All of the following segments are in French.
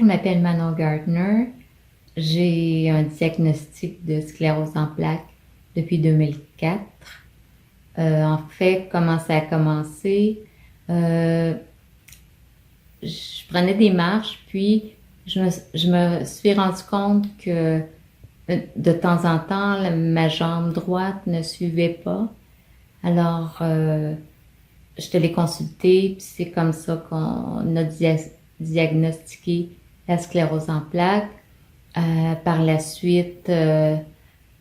m'appelle Manon Gardner. J'ai un diagnostic de sclérose en plaques depuis 2004. En fait, comment ça a commencé? Euh, je prenais des marches, puis je me suis rendu compte que de temps en temps, ma jambe droite ne suivait pas. Alors, je te l'ai consulté, puis c'est comme ça qu'on a diagnostiqué la sclérose en plaques. Par la suite,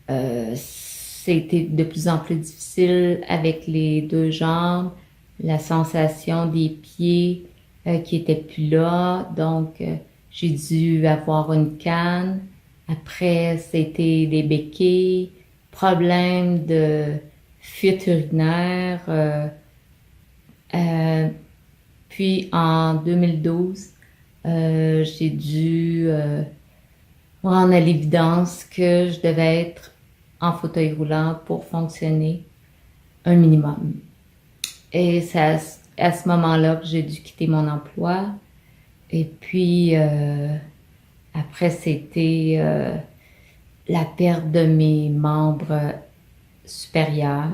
c'était de plus en plus difficile avec les deux jambes, la sensation des pieds qui était plus là, donc j'ai dû avoir une canne. Après, c'était des béquilles, problème de fuite urinaire. Euh, Puis en 2012, j'ai dû me rendre à l'évidence que je devais être en fauteuil roulant pour fonctionner un minimum. Et c'est à ce moment-là que j'ai dû quitter mon emploi. Et puis après, c'était la perte de mes membres supérieurs.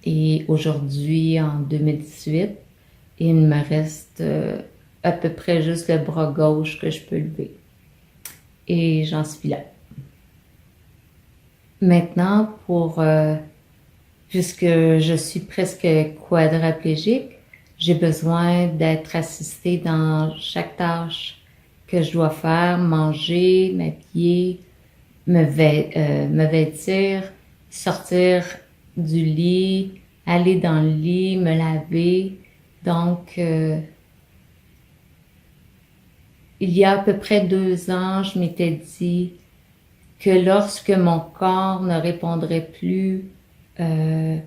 Et aujourd'hui, en 2018, il me reste à peu près juste le bras gauche que je peux lever. Et j'en suis là. Maintenant, puisque je suis presque quadraplégique, j'ai besoin d'être assistée dans chaque tâche que je dois faire, manger, m'habiller, me vêtir, sortir du lit, aller dans le lit, me laver. Donc, il y a à peu près 2 ans, je m'étais dit que lorsque mon corps ne répondrait plus, je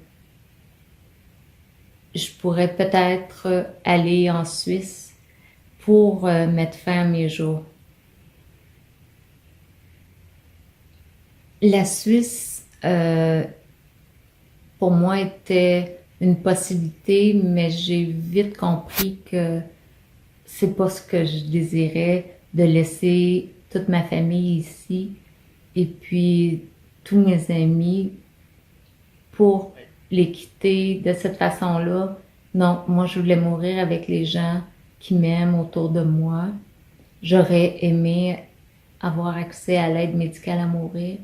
pourrais peut-être aller en Suisse pour mettre fin à mes jours. La Suisse, pour moi, était une possibilité, mais j'ai vite compris que c'est pas ce que je désirais, de laisser toute ma famille ici et puis tous mes amis pour les quitter de cette façon-là. Non, moi je voulais mourir avec les gens qui m'aiment autour de moi. J'aurais aimé avoir accès à l'aide médicale à mourir,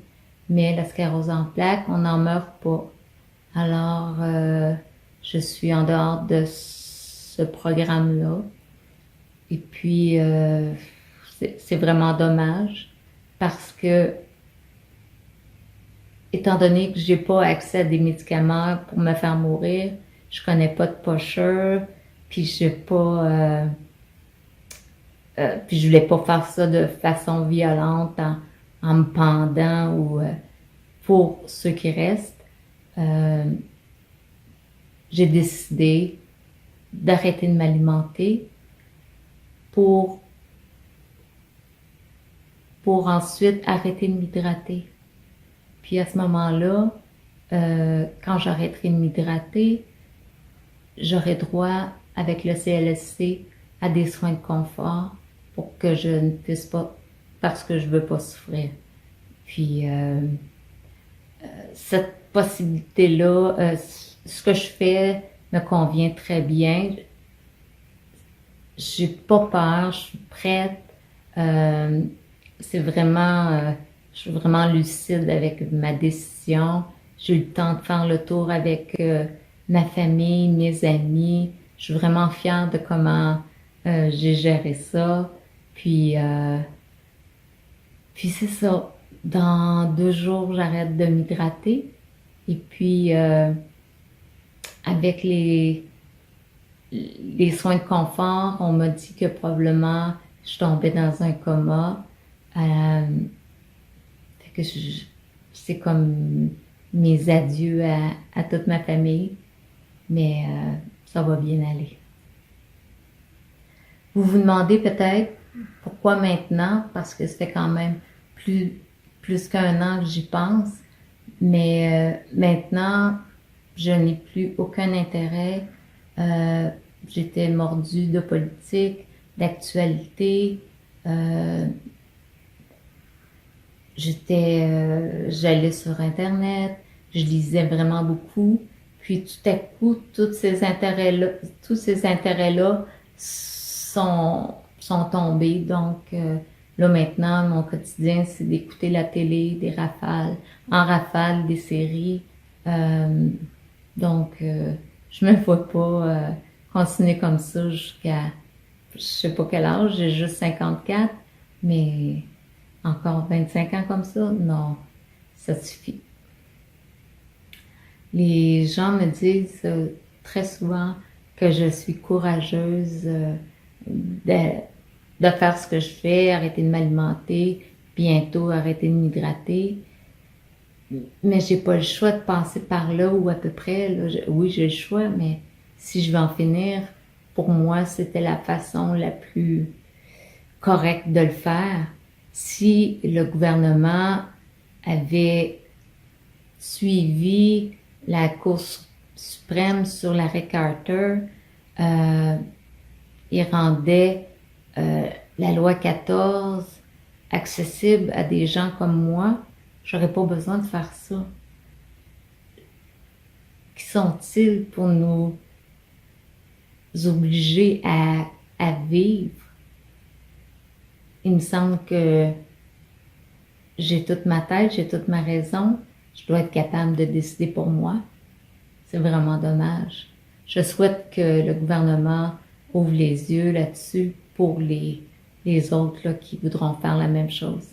mais la sclérose en plaques, on n'en meurt pas. Alors, je suis en dehors de ce programme-là. Et puis, c'est vraiment dommage parce que, étant donné que j'ai pas accès à des médicaments pour me faire mourir, je connais pas de pusher, puis j'ai pas, puis je voulais pas faire ça de façon violente en me pendant ou pour ceux qui restent. J'ai décidé d'arrêter de m'alimenter pour ensuite arrêter de m'hydrater. Puis à ce moment-là, quand j'arrêterai de m'hydrater, j'aurai droit avec le CLSC à des soins de confort pour que je ne puisse pas, parce que je veux pas souffrir. Puis cette possibilité-là, ce que je fais me convient très bien. J'ai pas peur, je suis prête. C'est vraiment, je suis vraiment lucide avec ma décision. J'ai eu le temps de faire le tour avec ma famille, mes amis. Je suis vraiment fière de comment j'ai géré ça. Puis c'est ça. Dans 2 jours, j'arrête de m'hydrater. Et puis avec les soins de confort, on m'a dit que probablement je tombais dans un coma. Fait que c'est comme mes adieux à toute ma famille, mais ça va bien aller. Vous vous demandez peut-être pourquoi maintenant, parce que ça fait quand même plus qu'un an que j'y pense, mais maintenant, je n'ai plus aucun intérêt. J'étais mordue de politique, d'actualité. Euh, J'allais sur Internet, je lisais vraiment beaucoup. Puis tout à coup, tous ces intérêts-là sont tombés. Donc là maintenant, mon quotidien, c'est d'écouter la télé, en rafale, des séries. Euh, donc je me vois pas continuer comme ça jusqu'à je sais pas quel âge, j'ai juste 54, mais encore 25 ans comme ça, non, ça suffit. Les gens me disent très souvent que je suis courageuse de, de faire ce que je fais, arrêter de m'alimenter, bientôt arrêter de m'hydrater. Mais j'ai pas le choix de passer par là ou à peu près. Là. Oui, j'ai le choix, mais si je veux en finir, pour moi, c'était la façon la plus correcte de le faire. Si le gouvernement avait suivi la Cour suprême sur l'arrêt Carter, euh, il rendait la loi 14 accessible à des gens comme moi, j'aurais pas besoin de faire ça. Qui sont-ils pour nous obliger à vivre? Il me semble que j'ai toute ma tête, j'ai toute ma raison. Je dois être capable de décider pour moi. C'est vraiment dommage. Je souhaite que le gouvernement ouvre les yeux là-dessus pour les autres là, qui voudront faire la même chose.